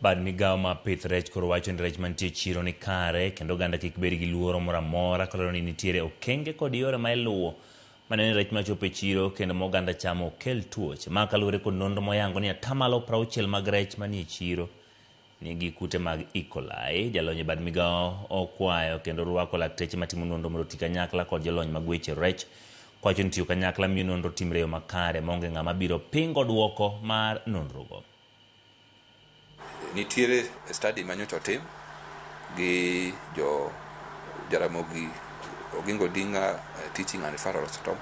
Bad migao ma pith rech koro wacho ni rech mantie chiro ni kare kendo oganda kik bed gi luoro moro amora kolero ni nitiere okenge kod yore ma iluwo manene rech machopo e chiro kendo moganda chamo okel tuoche. Ma kaluwore kod nonro moyango ni 60% mag rech manie chiro nigi kute mag E. coli. Jalony bad migao okwayo kendo rwako lakteche matimo nonro mondo oti kanyakla kod jolony mag weche rech kwacho ni tiyo kanyakla miyo nonro timre yo makare maonge ng'ama biro pingo duoko mar nonrogo. Nitiere study manyocha otim gi Jaramogi Oginga Odinga Teaching and Referral Hospital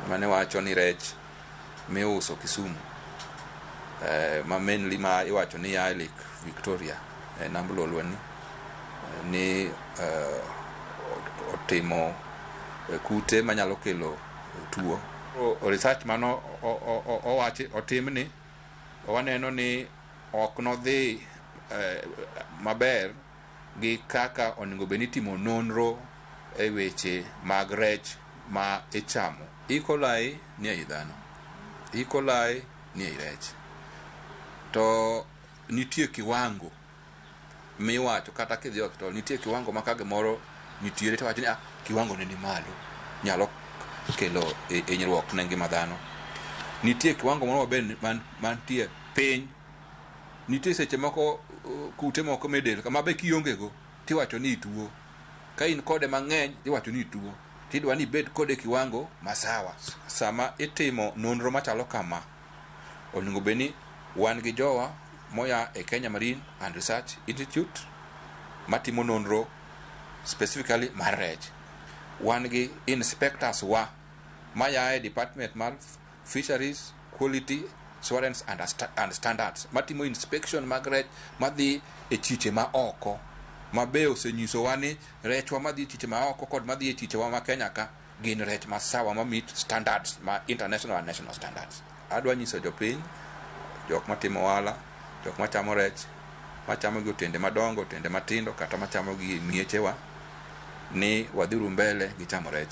mane wacho ni rech miuso Kisumu ma mainly ma iwacho ni ya Lake Victoria nam Lolwe ni otimo kute manyalo kelo tuo. Research mano owachi otimni waneno ni ok nodhi maber gi kaka onego bed ni timo nonro e weche mag rech ma ichamo. E. coli ni ei dhano, E. coli ni ei rech, to nitie kiwango miwacho kata kidhi hospital nitie kiwango ma kage moro nitiere to wacho ni kiwango ne ni malo nyalo kelo hinyruok ne ngima dhano. Nitie kiwango moro maber mantie piny. Nitie seche moko kute moko medel kama be kionge go tiwacho ni ituo, ka in kode mang'eny tiwacho ni ituo, tidwa ni bed kode kiwango masawa. Sama itimo nonro machalo kama onego bed ni wan gi jowa moya e Kenya Marine and Research Institute matimo nonro specifically mar rech, wan gi inspectors wa maya e department mar fisheries, quality assurance and standards matimo inspection mag rech madhi e chiche ma oko mabe osenyiso wa ni rechwa madhi e chiche ma oko kod madhi e chiche wa ma Kenya ka gin rech masawa ma meet standards ma international and national standards. Adwa nyiso jopiny, jok matimo ohala, jok machamo rech, machamo gi otende madongo, otende matindo kata machamo gi miechewa ni wadhiru mbele gi chamo rech.